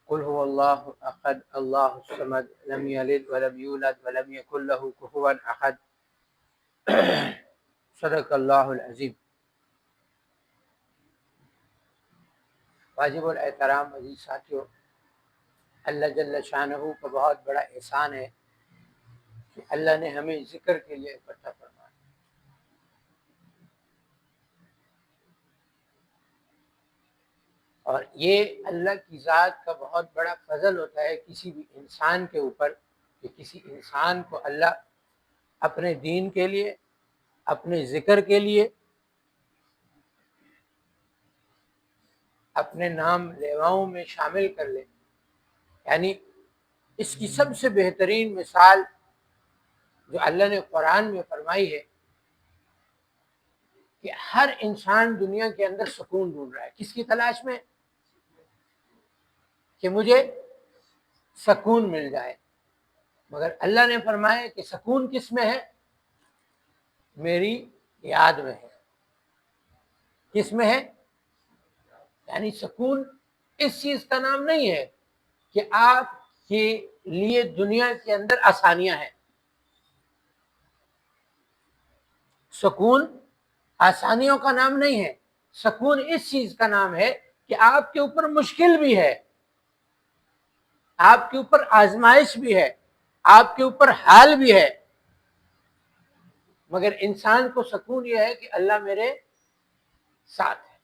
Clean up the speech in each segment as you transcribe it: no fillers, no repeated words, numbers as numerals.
قل هو اللہ احد اللہ الصمد لم یلد ولم یولد ولم یکن له کفوا احد صدق اللہ العظیم۔ واجب الاحترام عزیز ساتھیو، اللہ جل شانہ کا بہت بڑا احسان ہے کہ اللہ نے ہمیں ذکر کے لیے اکٹھا فرمایا۔ اور یہ اللہ کی ذات کا بہت بڑا فضل ہوتا ہے کسی بھی انسان کے اوپر، کہ کسی انسان کو اللہ اپنے دین کے لیے، اپنے ذکر کے لیے، اپنے نام لیواؤں میں شامل کر لے۔ یعنی اس کی سب سے بہترین مثال جو اللہ نے قرآن میں فرمائی ہے کہ ہر انسان دنیا کے اندر سکون ڈھونڈ رہا ہے، کس کی تلاش میں؟ کہ مجھے سکون مل جائے، مگر اللہ نے فرمایا کہ سکون کس میں ہے؟ میری یاد میں ہے۔ کس میں ہے؟ یعنی سکون اس چیز کا نام نہیں ہے کہ آپ کے لیے دنیا کے اندر آسانیاں ہیں۔ سکون آسانیوں کا نام نہیں ہے، سکون اس چیز کا نام ہے کہ آپ کے اوپر مشکل بھی ہے، آپ کے اوپر آزمائش بھی ہے، آپ کے اوپر حال بھی ہے، مگر انسان کو سکون یہ ہے کہ اللہ میرے ساتھ ہے۔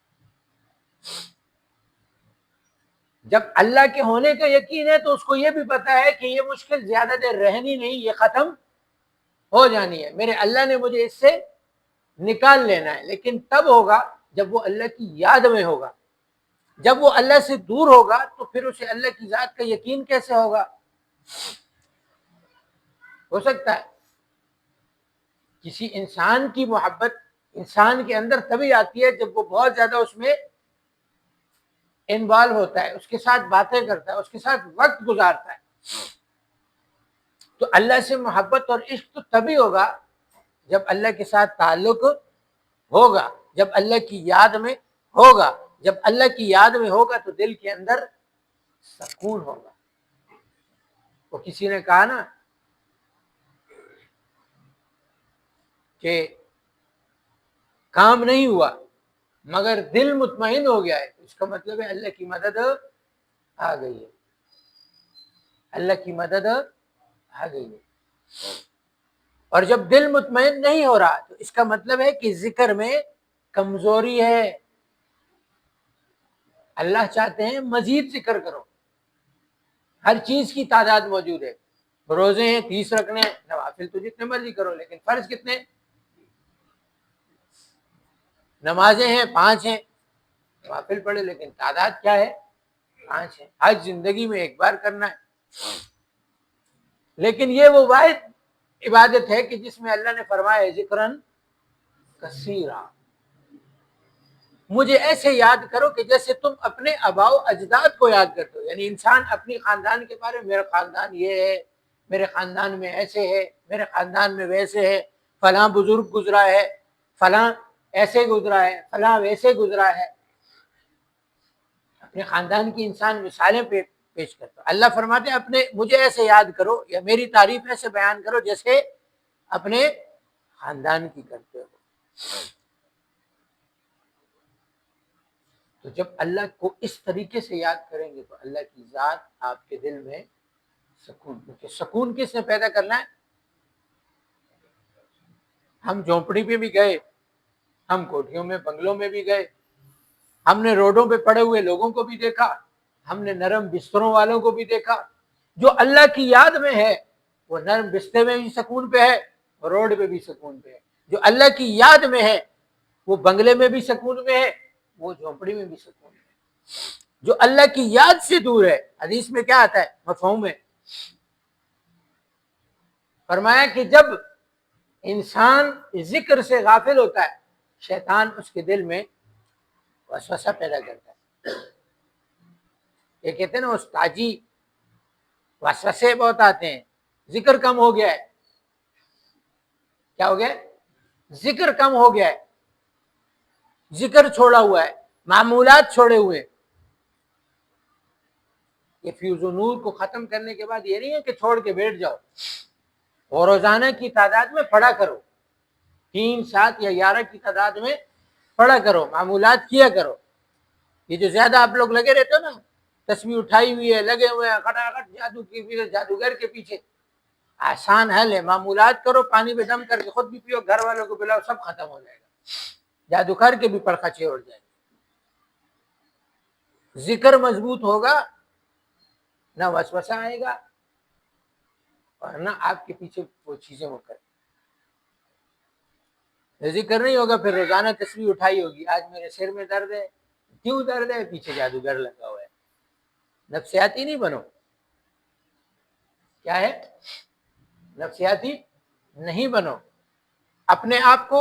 جب اللہ کے ہونے کا یقین ہے تو اس کو یہ بھی پتا ہے کہ یہ مشکل زیادہ دیر رہنی نہیں، یہ ختم ہو جانی ہے، میرے اللہ نے مجھے اس سے نکال لینا ہے۔ لیکن تب ہوگا جب وہ اللہ کی یاد میں ہوگا۔ جب وہ اللہ سے دور ہوگا تو پھر اسے اللہ کی ذات کا یقین کیسے ہوگا؟ ہو سکتا ہے کسی انسان کی محبت انسان کے اندر تبھی آتی ہے جب وہ بہت زیادہ اس میں انوالو ہوتا ہے، اس کے ساتھ باتیں کرتا ہے، اس کے ساتھ وقت گزارتا ہے۔ تو اللہ سے محبت اور عشق تو تبھی ہوگا جب اللہ کے ساتھ تعلق ہوگا، جب اللہ کی یاد میں ہوگا۔ جب اللہ کی یاد میں ہوگا تو دل کے اندر سکون ہوگا۔ وہ کسی نے کہا نا کہ کام نہیں ہوا مگر دل مطمئن ہو گیا ہے، اس کا مطلب ہے اللہ کی مدد آ گئی ہے، اللہ کی مدد آ گئی ہے۔ اور جب دل مطمئن نہیں ہو رہا تو اس کا مطلب ہے کہ ذکر میں کمزوری ہے۔ اللہ چاہتے ہیں مزید ذکر کرو، ہر چیز کی تعداد موجود ہے۔ روزے ہیں 30 رکھنے، نوافل تو جتنے مرضی کرو، لیکن فرض کتنے؟ نمازیں ہیں 5 ہیں، نوافل پڑھے، لیکن تعداد کیا ہے؟ 5 ہے۔ حج زندگی میں ایک بار کرنا ہے، لیکن یہ وہ واحد عبادت ہے کہ جس میں اللہ نے فرمایا ذکرن کثیرا، مجھے ایسے یاد کرو کہ جیسے تم اپنے آباء و اجداد کو یاد کرتے ہو۔ یعنی انسان اپنی خاندان کے بارے میں، میرا خاندان یہ ہے، میرے خاندان میں ایسے ہے، میرے خاندان میں ویسے ہے، فلاں بزرگ گزرا ہے، فلاں ایسے گزرا ہے، فلاں ویسے گزرا ہے، اپنے خاندان کی انسان مثالیں پیش کرتا۔ اللہ فرماتے ہیں اپنے مجھے ایسے یاد کرو یا میری تعریف ایسے بیان کرو جیسے اپنے خاندان کی کرتے ہو۔ تو جب اللہ کو اس طریقے سے یاد کریں گے تو اللہ کی ذات آپ کے دل میں سکون، کیونکہ سکون کس نے پیدا کرنا ہے؟ ہم جھونپڑی پہ بھی گئے، ہم کوٹھیوں میں بنگلوں میں بھی گئے، ہم نے روڈوں پہ پڑے ہوئے لوگوں کو بھی دیکھا، ہم نے نرم بستروں والوں کو بھی دیکھا۔ جو اللہ کی یاد میں ہے وہ نرم بستر میں بھی سکون پہ ہے، روڈ پہ بھی سکون پہ ہے۔ جو اللہ کی یاد میں ہے وہ بنگلے میں بھی سکون میں ہے، وہ جھونپڑی میں بھی سکون ہے۔ جو اللہ کی یاد سے دور ہے، حدیث میں کیا آتا ہے؟ مفہوم ہے، فرمایا کہ جب انسان ذکر سے غافل ہوتا ہے شیطان اس کے دل میں وسوسہ پیدا کرتا ہے۔ یہ کہتے ہیں نا استاجی، وسوسے بہت آتے ہیں، ذکر کم ہو گیا ہے۔ کیا ہو گیا ہے؟ ذکر کم ہو گیا ہے، ذکر چھوڑا ہوا ہے، معمولات چھوڑے ہوئے۔ کہ فیوز و نور کو ختم کرنے کے بعد یہ نہیں ہے کہ چھوڑ کے بیٹھ جاؤ، اور روزانہ کی تعداد میں پڑھا کرو، 3، 7 یا 11 کی تعداد میں پڑھا کرو، معمولات کیا کرو۔ یہ جو زیادہ آپ لوگ لگے رہتے ہو نا، تسبیح اٹھائی ہوئی ہے، لگے ہوئے ہیں کھٹاکھٹ جادو کے پیچھے، جادوگر کے پیچھے، آسان حل ہے، معمولات کرو، پانی میں دم کر کے خود بھی پیو، گھر والوں کو پلاؤ، سب ختم ہو جائے گا، جادوگر کے بھی پرخچے اڑ جائیں گے۔ ذکر مضبوط ہوگا، نہ وسوسہ آئے گا اور نہ آپ کے پیچھے وہ چیزیں وہ کریں۔ ذکر نہیں ہوگا، پھر روزانہ تسبیح اٹھائی ہوگی، آج میرے سر میں درد ہے، کیوں درد ہے؟ پیچھے جادوگر لگا ہوا ہے۔ نفسیاتی نہیں بنو، کیا ہے؟ نفسیاتی نہیں بنو، اپنے آپ کو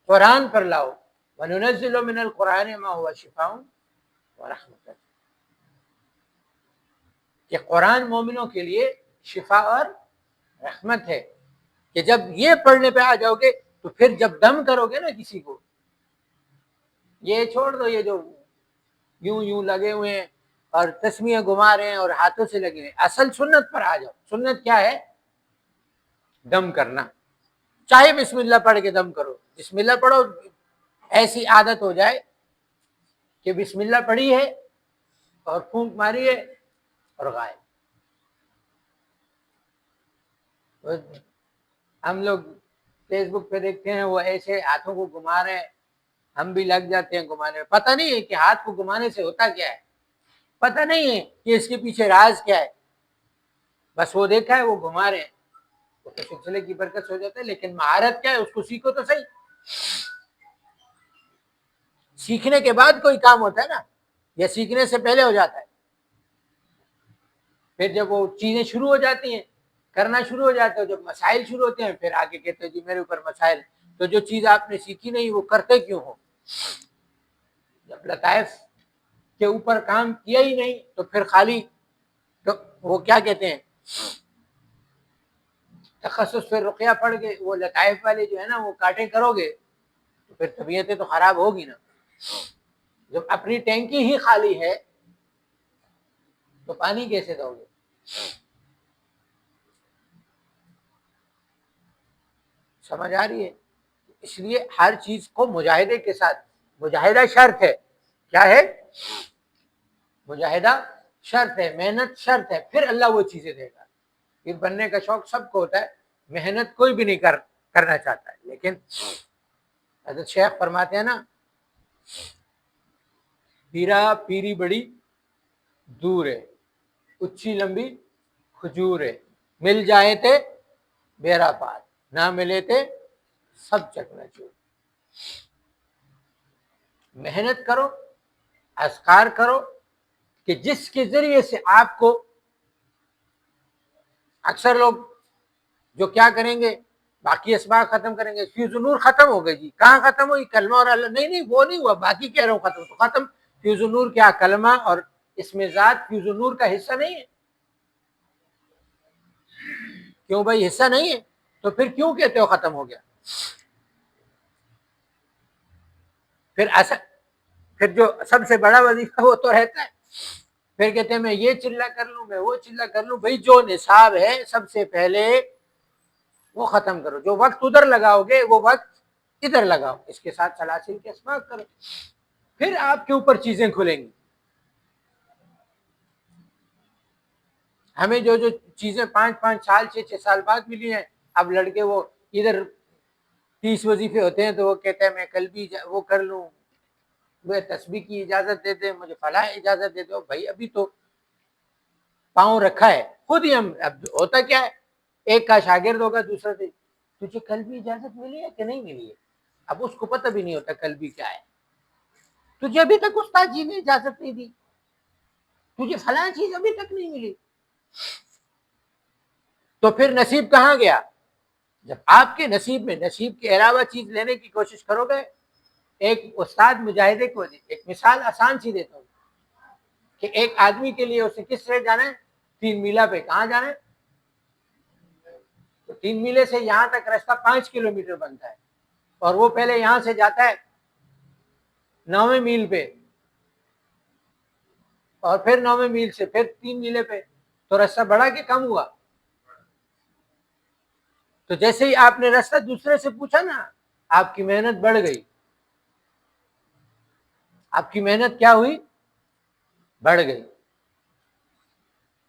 قرآن پر لاؤ، وَنُنَزِّلُ مِنَ الْقُرْآنِ مَا هُوَ شِفَاءٌ وَرَحْمَةٌ، کہ قرآن مومنوں کے لیے شفا اور رحمت ہے، کہ جب یہ پڑھنے پہ آ جاؤ گے تو پھر جب دم کرو گے نا کسی کو، یہ چھوڑ دو، یہ جو یوں یوں لگے ہوئے ہیں اور تسمیاں گھما رہے ہیں اور ہاتھوں سے لگے ہوئے ہیں، اصل سنت پر آ جاؤ۔ سنت کیا ہے؟ دم کرنا، چاہے بسم اللہ پڑھ کے دم کرو، بسم اللہ پڑھو، ایسی عادت ہو جائے کہ بسم اللہ پڑھی ہے اور پھونک ماری ہے اور غائب۔ ہم لوگ فیس بک پہ دیکھتے ہیں وہ ایسے ہاتھوں کو گھما رہے ہیں، ہم بھی لگ جاتے ہیں گھمانے، پتہ نہیں ہے کہ ہاتھ کو گھمانے سے ہوتا کیا ہے، پتہ نہیں ہے کہ اس کے پیچھے راز کیا ہے، بس وہ دیکھا ہے وہ گھما رہے ہیں، وہ تو سلسلے کی برکت ہو جاتا ہے، لیکن مہارت کیا ہے اس کو سیکھو تو صحیح۔ سیکھنے کے بعد کوئی کام ہوتا ہے نا، یا سیکھنے سے پہلے ہو جاتا ہے؟ پھر جب وہ چیزیں شروع ہو جاتی ہیں، کرنا شروع ہو جاتے ہو، جب مسائل شروع ہوتے ہیں پھر آگے کہتے ہیں جی میرے اوپر مسائل، تو جو چیز آپ نے سیکھی نہیں وہ کرتے کیوں ہو؟ جب لطائف کے اوپر کام کیا ہی نہیں تو پھر خالی تو وہ کیا کہتے ہیں، تخصص پہ رقیہ پڑھ کے وہ لطائف والے جو ہے نا وہ کاٹیں کرو گے تو پھر طبیعتیں تو خراب ہوگی نا۔ جب اپنی ٹینکی ہی خالی ہے تو پانی کیسے دو گے؟ سمجھ آ رہی ہے؟ اس لیے ہر چیز کو مجاہدے کے ساتھ، مجاہدہ شرط ہے، کیا ہے؟ مجاہدہ شرط ہے، محنت شرط ہے، پھر اللہ وہ چیزیں دے گا۔ پھر بننے کا شوق سب کو ہوتا ہے، محنت کوئی بھی نہیں کرنا چاہتا ہے، لیکن حضرت شیخ فرماتے ہیں نا، پیرا پیری بڑی دور ہے، اچھی لمبی کھجور ہے، مل جائے تھے بیرا پار، نہ ملے تھے سب چکنا چور۔ محنت کرو، اذکار کرو، کہ جس کے ذریعے سے آپ کو، اکثر لوگ جو کیا کریں گے، باقی اسباق ختم کریں گے، فیوز نور ختم ہو گئے، جی کہاں ختم ہوئی؟ کلمہ اور اللہ، نہیں وہ نہیں ہوا، باقی کہہ رہا ہوں ختم، تو ختم فیوز نور کیا کلمہ اور اس میں ذات فیوز نور کا حصہ نہیں ہے؟ کیوں بھائی حصہ نہیں ہے؟ تو پھر کیوں کہتے ہو ختم ہو گیا؟ پھر جو سب سے بڑا وظیفہ وہ تو رہتا ہے، پھر کہتے ہیں میں یہ چلہ کر لوں، میں وہ چلہ کر لوں، بھائی جو نصاب ہے سب سے پہلے وہ ختم کرو، جو وقت ادھر لگاؤ گے وہ وقت ادھر لگاؤ، اس کے ساتھ سلاسل کے اسباق کرو، پھر آپ کے اوپر چیزیں کھلیں گی۔ ہمیں جو چیزیں 5 سال 6 سال بعد ملی ہیں، اب لڑکے وہ ادھر 30 وظیفے ہوتے ہیں تو وہ کہتے ہیں میں کل بھی وہ کر لوں، وہ تسبیح کی اجازت دے دیں، مجھے فلاں اجازت دے دو، بھائی ابھی تو پاؤں رکھا ہے خود ہی۔ ہم اب ہوتا کیا ہے، ایک کا شاگرد ہوگا، دوسرا سے تجھے کل بھی اجازت ملی ہے کہ نہیں ملی ہے؟ اب اس کو پتہ بھی نہیں ہوتا کل بھی کیا ہے، تجھے ابھی تک استاد جی نے اجازت نہیں دی، تجھے فلاں چیز ابھی تک نہیں ملی، تو پھر نصیب کہاں گیا؟ جب آپ کے نصیب میں نصیب کے علاوہ چیز لینے کی کوشش کرو گے، ایک استاد مجاہدے کو ایک مثال آسان سی دیتا ہوں کہ ایک آدمی کے لیے اسے کس طرح جانا ہے، 3 میلہ پہ کہاں جانا ہے، تو 3 میلے سے یہاں تک راستہ 5 کلومیٹر بنتا ہے، اور وہ پہلے یہاں سے جاتا ہے 9ویں میل پہ، اور پھر 9ویں میل سے پھر 3 میلے پہ، تو راستہ بڑھا کہ کم ہوا؟ تو جیسے ہی آپ نے راستہ دوسرے سے پوچھا نا، آپ کی محنت بڑھ گئی، آپ کی محنت کیا ہوئی؟ بڑھ گئی۔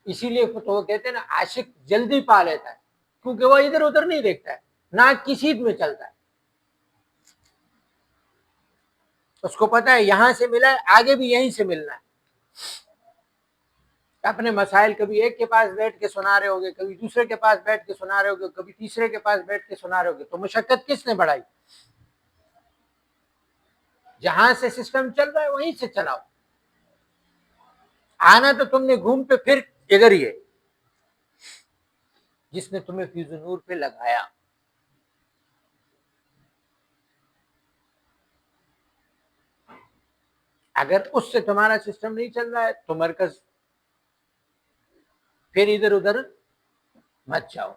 اسی لیے تو وہ کہتے ہیں نا، عاشق جلدی پا لیتا ہے، کیونکہ وہ ادھر ادھر نہیں دیکھتا ہے، نہ کسی میں چلتا ہے، اس کو پتا ہے یہاں سے ملا ہے، آگے بھی یہیں سے ملنا ہے۔ اپنے مسائل کبھی ایک کے پاس بیٹھ کے سنا رہے ہوگے، کبھی دوسرے کے پاس بیٹھ کے سنا رہے ہوگے، کبھی تیسرے کے پاس بیٹھ کے سنا رہے ہوگے، تو مشقت کس نے بڑھائی؟ جہاں سے سسٹم چل رہا ہے وہیں سے چلاؤ، آنا تو تم نے گھوم پہ پھر ادھر ہی ہے، جس نے تمہیں فیض نور پہ لگایا۔ اگر اس سے تمہارا سسٹم نہیں چل رہا ہے تو مرکز پھر ادھر ادھر مت جاؤ،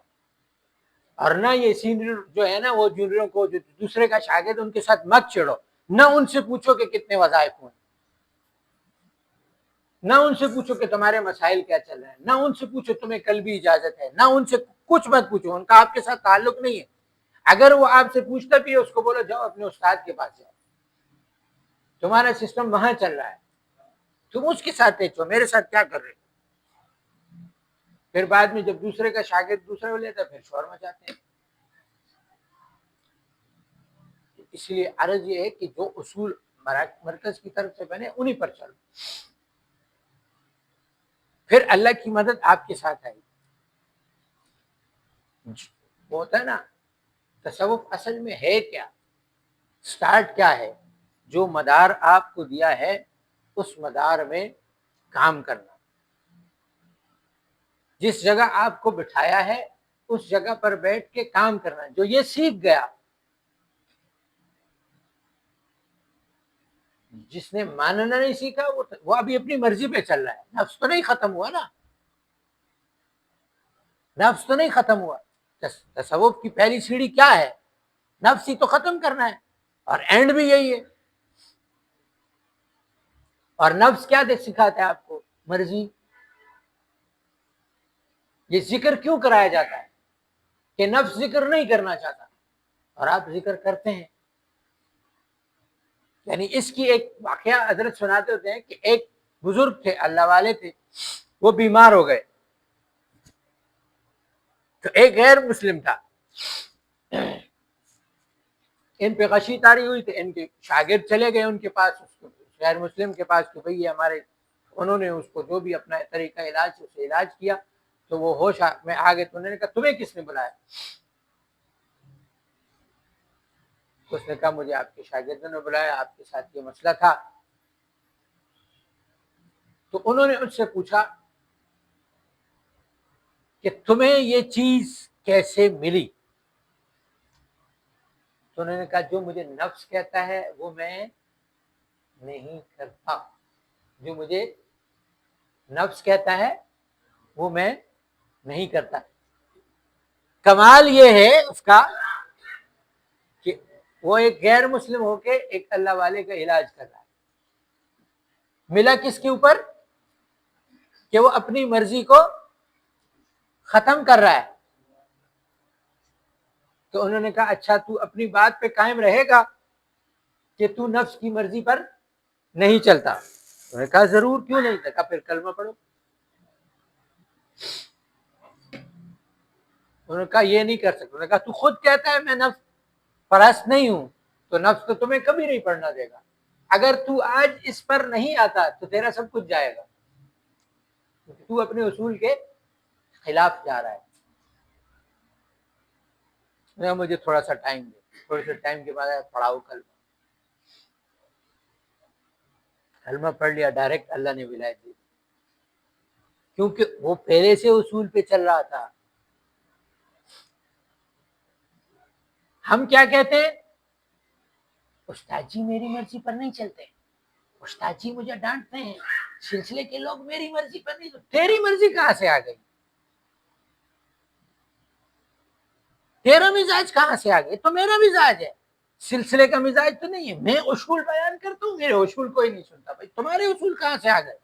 اور نہ یہ سینئر جو ہے نا، وہ جونیئروں کو جو دوسرے کا شاگرد ان کے ساتھ مت چڑھو، نہ ان سے پوچھو کہ کتنے وظائف ہوئے، نہ ان سے پوچھو کہ تمہارے مسائل کیا چل رہے ہیں، نہ ان سے پوچھو تمہیں کل بھی اجازت ہے، نہ ان سے کچھ مت پوچھو، ان کا آپ کے ساتھ تعلق نہیں ہے۔ اگر وہ آپ سے پوچھتا بھی ہے، اس کو بولو جاؤ اپنے استاد کے پاس جاؤ، تمہارا سسٹم وہاں چل رہا ہے، تم اس کے ساتھ پیچھو، میرے ساتھ کیا کر رہے؟ پھر بعد میں جب دوسرے کا شاگرد دوسرے کو لیتا ہے، پھر شور مچاتے ہیں۔ اس لیے عرض یہ ہے کہ جو اصول مرکز کی طرف سے بنے انہی پر چلو، پھر اللہ کی مدد آپ کے ساتھ آئے گی۔ وہ ہوتا ہے نا، تصوف اصل میں ہے کیا، سٹارٹ کیا ہے؟ جو مدار آپ کو دیا ہے اس مدار میں کام کرنا، جس جگہ آپ کو بٹھایا ہے اس جگہ پر بیٹھ کے کام کرنا۔ جو یہ سیکھ گیا، جس نے ماننا نہیں سیکھا، وہ ابھی اپنی مرضی پہ چل رہا ہے، نفس تو نہیں ختم ہوا نا، نفس تو نہیں ختم ہوا۔ تصوف کی پہلی سیڑھی کیا ہے؟ نفس ہی تو ختم کرنا ہے، اور اینڈ بھی یہی ہے۔ اور نفس کیا سکھاتا ہے آپ کو؟ مرضی۔ یہ ذکر کیوں کرایا جاتا ہے؟ کہ نفس ذکر نہیں کرنا چاہتا اور آپ ذکر کرتے ہیں۔ یعنی اس کی ایک واقعہ حضرت سناتے ہوتے ہیں کہ ایک بزرگ تھے، اللہ والے تھے، وہ بیمار ہو گئے، تو ایک غیر مسلم تھا، ان پہ غشی طاری ہوئی، تو ان کے شاگرد چلے گئے ان کے پاس، اس غیر مسلم کے پاس، کہ بھئی ہمارے، انہوں نے اس کو جو بھی اپنا طریقہ علاج سے علاج کیا، تو وہ ہوش میں آ گئے، تو انہوں نے کہا تمہیں کس نے بلایا؟ اس نے کہا مجھے آپ کے شاگردوں نے بلایا، آپ کے ساتھ یہ مسئلہ تھا۔ تو انہوں نے اس سے پوچھا کہ تمہیں یہ چیز کیسے ملی؟ تو انہوں نے کہا جو مجھے نفس کہتا ہے وہ میں نہیں کرتا، جو مجھے نفس کہتا ہے وہ میں نہیں کرتا۔ کمال یہ ہے اس کا کہ وہ ایک غیر مسلم ہو کے ایک اللہ والے کا علاج کر رہا ہے، ملا کس کے اوپر؟ کہ وہ اپنی مرضی کو ختم کر رہا ہے۔ تو انہوں نے کہا اچھا تو اپنی بات پہ قائم رہے گا کہ تو نفس کی مرضی پر نہیں چلتا؟ انہوں نے کہا ضرور، کیوں نہیں؟ کہا پھر کلمہ پڑھو۔ انہوں نے کہا یہ نہیں کر سکتا۔ انہوں نے کہا تو خود کہتا ہے میں نفس پرست نہیں ہوں، تو نفس تو تمہیں کبھی نہیں پڑھنا دے گا۔ اگر تو آج اس پر نہیں آتا تو تیرا سب کچھ جائے گا، تو اپنے اصول کے خلاف جا رہا ہے۔ مجھے تھوڑا سا ٹائم دے، تھوڑے سے ٹائم کے بعد پڑھاؤ کلمہ پڑھ لیا، ڈائریکٹ اللہ نے ولایت دی، کیونکہ وہ پہلے سے اصول پہ چل رہا تھا۔ ہم کیا کہتے ہیں؟ استاد جی میری مرضی پر نہیں چلتے، استاد جی مجھے ڈانٹتے ہیں، سلسلے کے لوگ میری مرضی پر نہیں چلتے۔ تیری مرضی کہاں سے آ گئی؟ تیرا مزاج کہاں سے آ گیا؟ تو میرا مزاج ہے، سلسلے کا مزاج تو نہیں ہے۔ میں اصول بیان کرتا ہوں، میرے اصول کوئی نہیں سنتا۔ بھائی تمہارے اصول کہاں سے آ گئے؟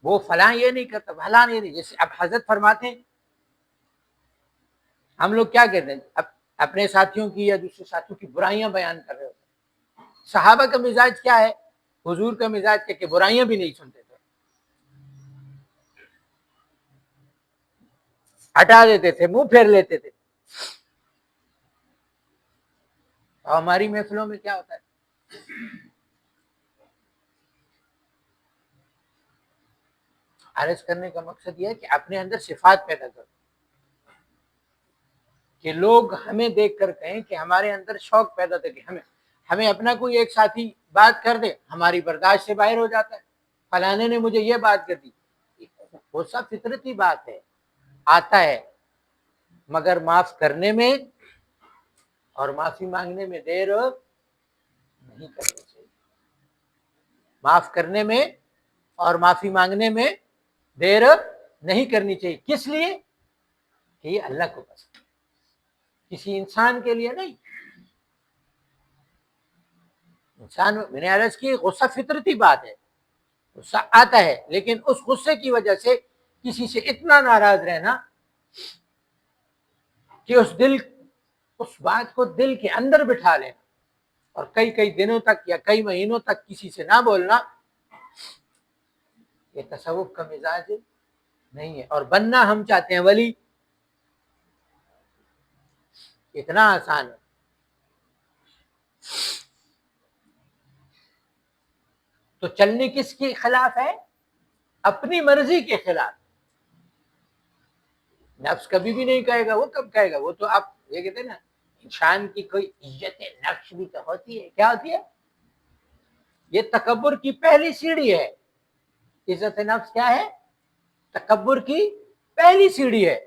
وہ فلاں یہ نہیں کرتا، فلاں یہ نہیں. جیسے اب حضرت فرماتے ہیں، ہم لوگ کیا کہتے ہیں، اپنے ساتھیوں کی یا دوسرے ساتھیوں کی برائیاں بیان کر رہے ہوتے ہیں. صحابہ کا مزاج کیا ہے، حضور کا مزاج کیا کہ برائیاں بھی نہیں سنتے تھے، ہٹا دیتے تھے، منہ پھیر لیتے تھے. اور ہماری محفلوں میں کیا ہوتا ہے، عرض کرنے کا مقصد یہ ہے کہ اپنے اندر صفات پیدا کرو کہ لوگ ہمیں دیکھ کر کہیں کہ ہمارے اندر شوق پیدا تھا کہ ہمیں اپنا کوئی ایک ساتھی بات کر دے، ہماری برداشت سے باہر ہو جاتا ہے. فلانے نے مجھے یہ بات کر دی، وہ سب فطرتی بات ہے، آتا ہے، مگر معاف کرنے میں اور معافی مانگنے میں دیر نہیں کرنی چاہیے. معاف کرنے میں اور معافی مانگنے میں دیر نہیں کرنی چاہیے. کس لیے کہ یہ اللہ کو پسند، کسی انسان کے لیے نہیں. انسان، میں نے عرض کی، غصہ فطرتی بات ہے، غصہ آتا ہے، لیکن اس غصے کی وجہ سے کسی سے اتنا ناراض رہنا کہ اس بات کو دل کے اندر بٹھا لینا اور کئی دنوں تک یا کئی مہینوں تک کسی سے نہ بولنا، یہ تصوف کا مزاج نہیں ہے. اور بننا ہم چاہتے ہیں ولی، اتنا آسان ہے. تو چلنے کس کے خلاف ہے، اپنی مرضی کے خلاف. نفس کبھی بھی نہیں کہے گا، وہ کب کہے گا، وہ تو آپ یہ کہتے ہیں نا، انسان کی کوئی عزت نفس بھی تو ہوتی ہے. کیا ہوتی ہے؟ یہ تکبر کی پہلی سیڑھی ہے. عزت نفس کیا ہے؟ تکبر کی پہلی سیڑھی ہے.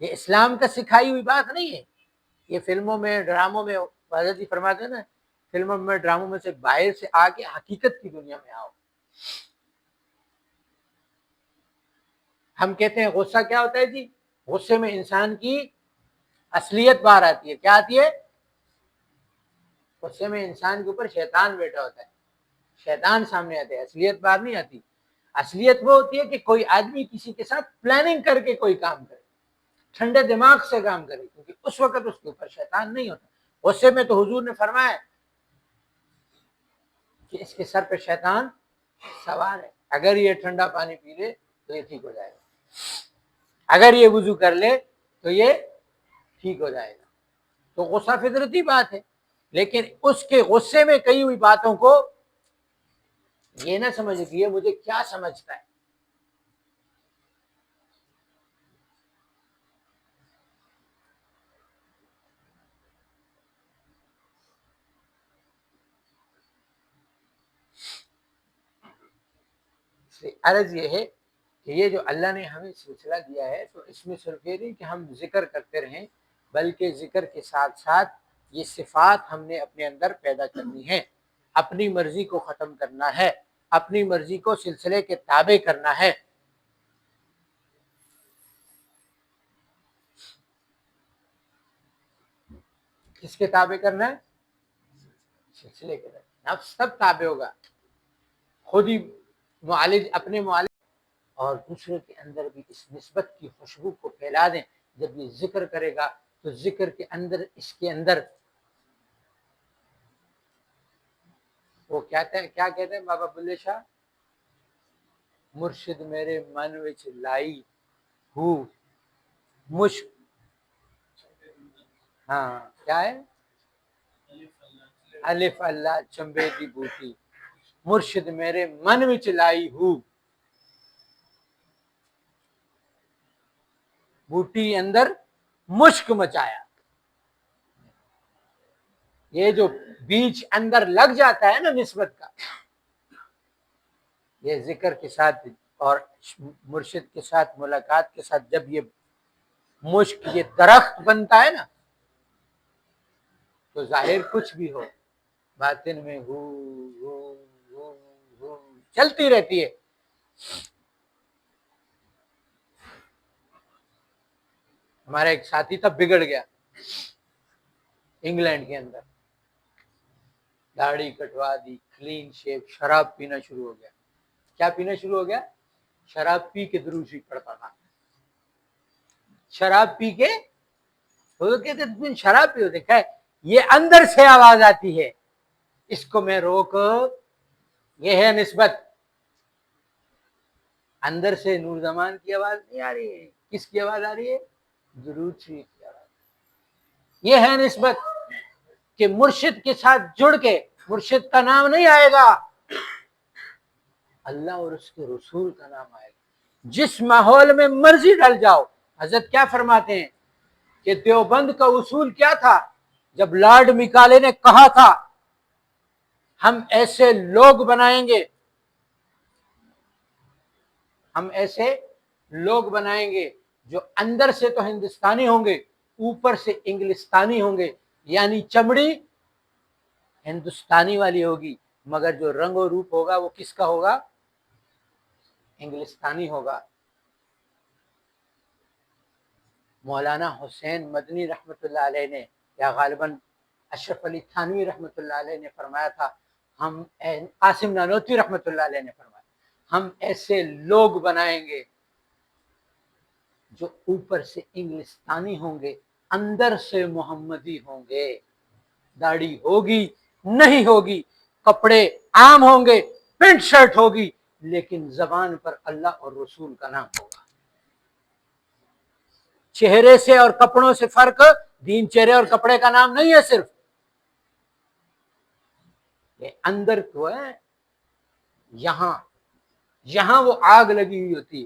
یہ اسلام کا سکھائی ہوئی بات نہیں ہے. یہ فلموں میں، ڈراموں میں حضرت جی فرماتے ہیں نا، فلموں میں، ڈراموں میں سے باہر سے آ کے حقیقت کی دنیا میں آؤ. ہم کہتے ہیں غصہ کیا ہوتا ہے جی، غصے میں انسان کی اصلیت باہر آتی ہے. کیا آتی ہے؟ غصے میں انسان کے اوپر شیطان بیٹھا ہوتا ہے، شیطان سامنے آتے ہیں، اصلیت باہر نہیں آتی. اصلیت وہ ہوتی ہے کہ کوئی آدمی کسی کے ساتھ پلاننگ کر کے کوئی کام کرے، ٹھنڈے دماغ سے کام کرے، کیونکہ اس وقت اس کے اوپر شیطان نہیں ہوتا. غصے میں تو حضور نے فرمایا کہ اس کے سر پہ شیطان سوار ہے. اگر یہ ٹھنڈا پانی پی لے تو یہ ٹھیک ہو جائے گا، اگر یہ وضو کر لے تو یہ ٹھیک ہو جائے گا. تو غصہ فطرتی بات ہے، لیکن اس کے غصے میں کئی ہوئی باتوں کو یہ نہ سمجھ کہ یہ مجھے کیا سمجھتا ہے. عرض یہ ہے کہ یہ جو اللہ نے ہمیں سلسلہ دیا ہے، تو اس میں صرف یہ نہیں کہ ہم ذکر کرتے رہیں، بلکہ ذکر کے ساتھ ساتھ یہ صفات ہم نے اپنے اندر پیدا کرنی ہے. اپنی مرضی کو ختم کرنا ہے، اپنی مرضی کو سلسلے کے تابع کرنا ہے. کس کے تابع کرنا ہے؟ سلسلے کے. نفس سب تابع ہوگا، خود ہی معالج، اپنے معالج اور دوسرے کے اندر بھی اس نسبت کی خوشبو کو پھیلا دیں. جب یہ ذکر کرے گا تو ذکر کے اندر، اس کے اندر وہ کیا کہتے ہیں بابا بلے شاہ، مرشد میرے من وچ لائی ہو مشک. ہاں کیا ہے؟ الف اللہ چمبے دی بوٹی، مرشد میرے من وچ لائی ہو. بوٹی اندر مشک مچایا. یہ جو بیج اندر لگ جاتا ہے نا نسبت کا، یہ ذکر کے ساتھ اور مرشد کے ساتھ ملاقات کے ساتھ جب یہ مشک، یہ درخت بنتا ہے نا، تو ظاہر کچھ بھی ہو، باطن میں ہو چلتی رہتی ہے. ہمارا ایک ساتھی تب بگڑ گیا انگلینڈ کے اندر، داڑھی کٹوا دی، کلین شیپ، شراب پینا شروع ہو گیا. کیا پینا شروع ہو گیا؟ شراب پی کے درود شریف پڑھتا تھا. شراب پی کے وہ کہتے تم شراب پیو. دیکھا ہے یہ اندر سے آواز آتی ہے, اس کو میں روک. یہ ہے نسبت. اندر سے نور زمان کی آواز نہیں آ رہی ہے. کس کی آواز آ رہی ہے؟ درود شریف کی آواز. یہ ہے نسبت کہ مرشد کے ساتھ جڑ کے مرشد کا نام نہیں آئے گا, اللہ اور اس کے رسول کا نام آئے گا. جس ماحول میں مرضی ڈل جاؤ. حضرت کیا فرماتے ہیں کہ دیوبند کا اصول کیا تھا؟ جب لارڈ مکالے نے کہا تھا ہم ایسے لوگ بنائیں گے, ہم ایسے لوگ بنائیں گے جو اندر سے تو ہندوستانی ہوں گے, اوپر سے انگلستانی ہوں گے, یعنی چمڑی ہندوستانی والی ہوگی, مگر جو رنگ و روپ ہوگا وہ کس کا ہوگا؟ انگلستانی ہوگا. مولانا حسین مدنی رحمت اللہ علیہ نے, یا غالباً اشرف علی تھانوی رحمت اللہ علیہ نے فرمایا تھا, ہم قاسم نانوتوی رحمت اللہ علیہ نے فرمایا ہم ایسے لوگ بنائیں گے جو اوپر سے انگلستانی ہوں گے, اندر سے محمدی ہوں گے. داڑھی ہوگی نہیں ہوگی, کپڑے عام ہوں گے, پینٹ شرٹ ہوگی, لیکن زبان پر اللہ اور رسول کا نام ہوگا. چہرے سے اور کپڑوں سے فرق دین چہرے اور کپڑے کا نام نہیں ہے صرف, یہ اندر کو ہے. یہاں وہ آگ لگی ہوئی ہوتی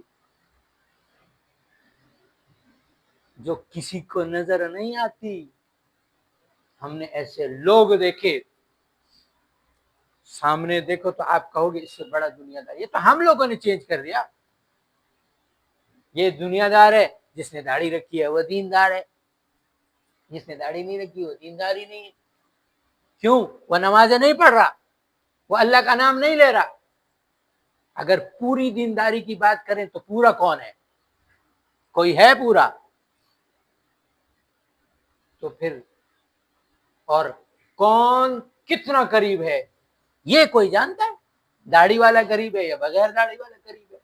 جو کسی کو نظر نہیں آتی. ہم نے ایسے لوگ دیکھے, سامنے دیکھو تو آپ کہو گے اس سے بڑا دنیا دار. یہ تو ہم لوگوں نے چینج کر دیا. یہ دنیا دار ہے, جس نے داڑھی رکھی ہے وہ دیندار ہے, جس نے داڑھی نہیں رکھی وہ دیندار ہی نہیں ہے. کیوں؟ وہ نمازیں نہیں پڑھ رہا, وہ اللہ کا نام نہیں لے رہا. اگر پوری دینداری کی بات کریں تو پورا کون ہے؟ کوئی ہے پورا؟ تو پھر اور کون کتنا قریب ہے یہ کوئی جانتا ہے؟ داڑھی والا قریب ہے یا بغیر داڑھی والا قریب ہے؟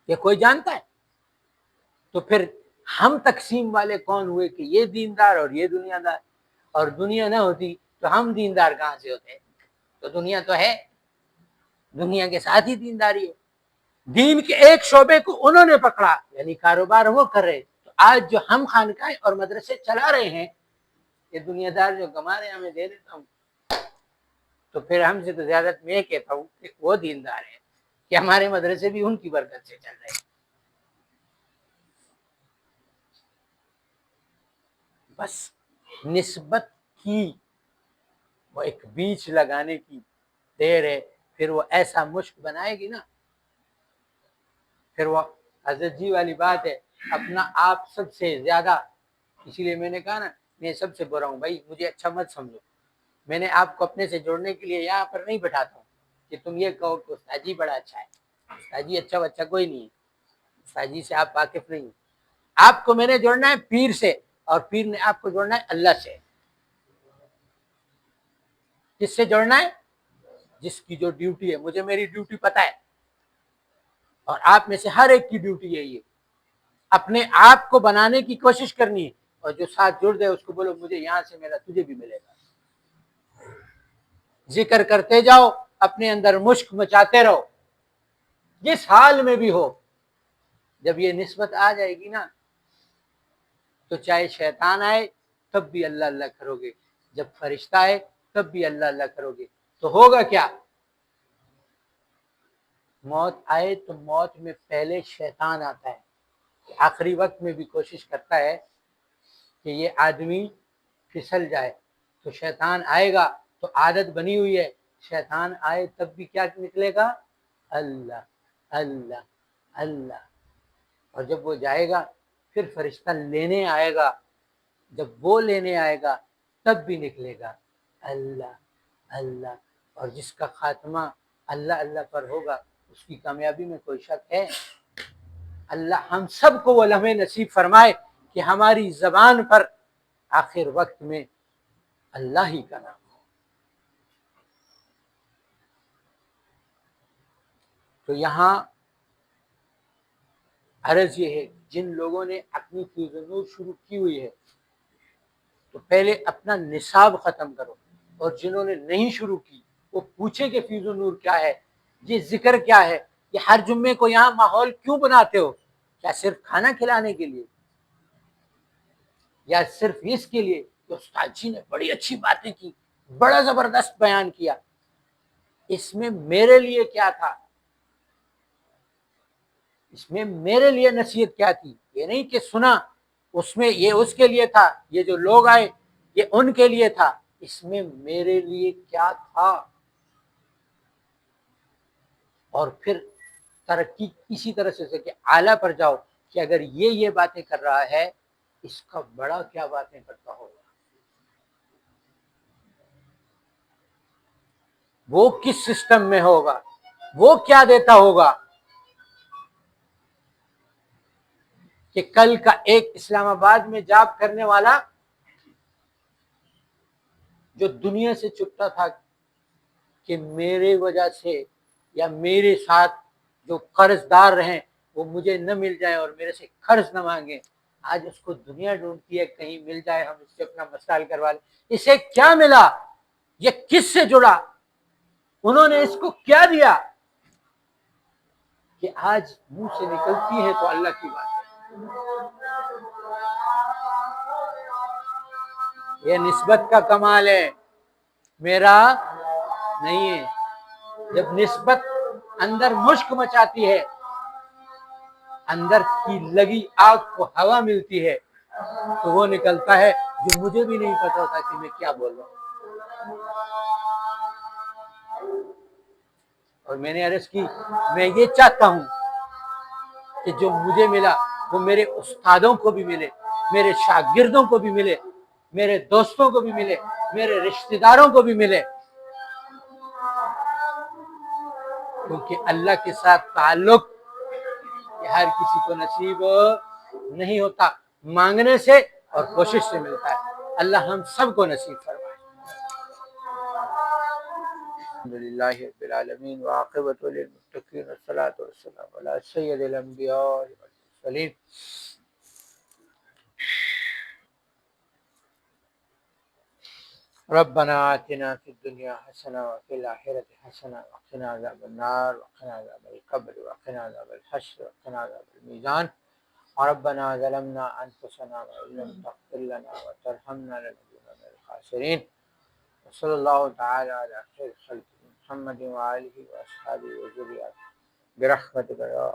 یہ کوئی جانتا ہے؟ تو پھر ہم تقسیم والے کون ہوئے کہ یہ دیندار اور یہ دنیا دار؟ اور دنیا نہ ہوتی تو ہم دیندار کہاں سے ہوتے؟ تو دنیا تو ہے, دنیا کے ساتھ ہی دینداری ہے. دین کے ایک شعبے کو انہوں نے پکڑا, یعنی کاروبار وہ کر رہے. تو آج جو ہم خانقاہیں اور مدرسے چلا رہے ہیں, یہ دنیا دار جو کما رہے ہیں ہمیں دے دیتا ہوں. تو پھر ہم سے تو زیادہ میں کہتا ہوں کہ وہ دیندار ہے کہ ہمارے مدرسے بھی ان کی برکت سے چل رہے ہیں. بس نسبت کی وہ ایک بیچ لگانے کی دیر ہے, پھر وہ ایسا مشک بنائے گی نا, پھر وہ حضرت جی والی بات ہے, اپنا آپ سب سے زیادہ. اسی لیے میں نے کہا نا میں سب سے برا ہوں بھائی, مجھے اچھا مت سمجھو. میں نے آپ کو اپنے سے جوڑنے کے لیے یہاں پر نہیں بٹھاتا ہوں کہ تم یہ کہو کہ استاد جی بڑا اچھا ہے. استاد جی اچھا بچہ کوئی نہیں ہے, استاد جی سے آپ واقف نہیں. آپ کو میں نے جوڑنا ہے پیر سے, اور پیر نے آپ کو جوڑنا ہے اللہ سے. کس سے جوڑنا ہے؟ جس کی جو ڈیوٹی ہے. مجھے میری ڈیوٹی پتہ ہے, اور آپ میں سے ہر ایک کی ڈیوٹی یہی ہے, اپنے آپ کو بنانے کی کوشش کرنی ہے, اور جو ساتھ جڑ دے اس کو بولو مجھے یہاں سے ملا تجھے بھی ملے گا. ذکر کرتے جاؤ, اپنے اندر مشک مچاتے رہو, جس حال میں بھی ہو. جب یہ نسبت آ جائے گی نا تو چاہے شیطان آئے تب بھی اللہ اللہ کرو گے, جب فرشتہ آئے تب بھی اللہ اللہ کرو گے. تو ہوگا کیا؟ موت آئے تو موت میں پہلے شیطان آتا ہے, آخری وقت میں بھی کوشش کرتا ہے کہ یہ آدمی پھسل جائے. تو شیطان آئے گا, تو عادت بنی ہوئی ہے, شیطان آئے تب بھی کیا نکلے گا؟ اللہ اللہ اللہ. اور جب وہ جائے گا پھر فرشتہ لینے آئے گا, جب وہ لینے آئے گا تب بھی نکلے گا اللہ اللہ. اور جس کا خاتمہ اللہ اللہ پر ہوگا اس کی کامیابی میں کوئی شک ہے؟ اللہ ہم سب کو وہ لمحے نصیب فرمائے کہ ہماری زبان پر آخر وقت میں اللہ ہی کا نام ہو. تو یہاں عرض یہ ہے جن لوگوں نے اپنی فیض نور شروع کی ہوئی ہے تو پہلے اپنا نصاب ختم کرو، اور جنہوں نے نہیں شروع کی وہ پوچھیں کہ فیض نور کیا ہے، یہ ذکر کیا ہے، یہ ہر جمعے کو یہاں ماحول کیوں بناتے ہو؟ کیا صرف کھانا کھلانے کے لیے، یا صرف اس کے لیے کہ استاد جی نے بڑی اچھی باتیں کی، بڑا زبردست بیان کیا؟ اس میں میرے لیے کیا تھا، اس میں میرے لیے نصیحت کیا تھی؟ یہ نہیں کہ سنا اس میں یہ اس کے لیے تھا، یہ جو لوگ آئے یہ ان کے لیے تھا، اس میں میرے لیے کیا تھا؟ اور پھر ترقی اسی طرح سے کہ اعلیٰ پر جاؤ کہ اگر یہ باتیں کر رہا ہے اس کا بڑا کیا باتیں کرتا ہوگا، وہ کس سسٹم میں ہوگا، وہ کیا دیتا ہوگا کہ کل کا ایک اسلام آباد میں جاب کرنے والا جو دنیا سے چپتا تھا کہ میرے وجہ سے یا میرے ساتھ جو قرض دار رہیں وہ مجھے نہ مل جائیں اور میرے سے قرض نہ مانگیں، آج اس کو دنیا ڈھونڈتی ہے کہیں مل جائے ہم اس سے اپنا مسائل کروا لیں۔ اسے کیا ملا؟ یہ کس سے جڑا؟ انہوں نے اس کو کیا دیا کہ آج منہ سے نکلتی ہے تو اللہ کی بات ہے۔ یہ نسبت کا کمال ہے، میرا نہیں ہے۔ جب نسبت اندر مشک مچاتی ہے، اندر کی لگی آگ کو ہوا ملتی ہے تو وہ نکلتا ہے جو مجھے بھی نہیں پتا ہوتا کہ میں کیا بول رہا ہوں۔ اور میں نے عرض کی میں یہ چاہتا ہوں کہ جو مجھے ملا وہ میرے استادوں کو بھی ملے، میرے شاگردوں کو بھی ملے، میرے دوستوں کو بھی ملے، میرے رشتہ داروں کو بھی ملے، کیونکہ اللہ کے ساتھ تعلق یہ ہر کسی کو نصیب نہیں ہوتا، مانگنے سے اور کوشش سے ملتا ہے۔ اللہ ہم سب کو نصیب فرمائے۔ الحمدللہ رب العالمین وعاقبۃ للمتقین والصلاۃ والسلام علی سید الانبیاء والمرسلین۔ ربنا آتنا فی الدنیا حسنہ وفی الآخرۃ حسنہ وقنا عذاب النار وقنا عذاب القبر وقنا عذاب الحشر وقنا عذاب المیزان۔ ربنا ظلمنا انفسنا وان لم تغفر لنا وترحمنا لنكونن من الخاسرین۔ وصلی اللہ تعالی علی خیر خلق محمد وآلہ واصحابہ وذریاتہ برحمتک یا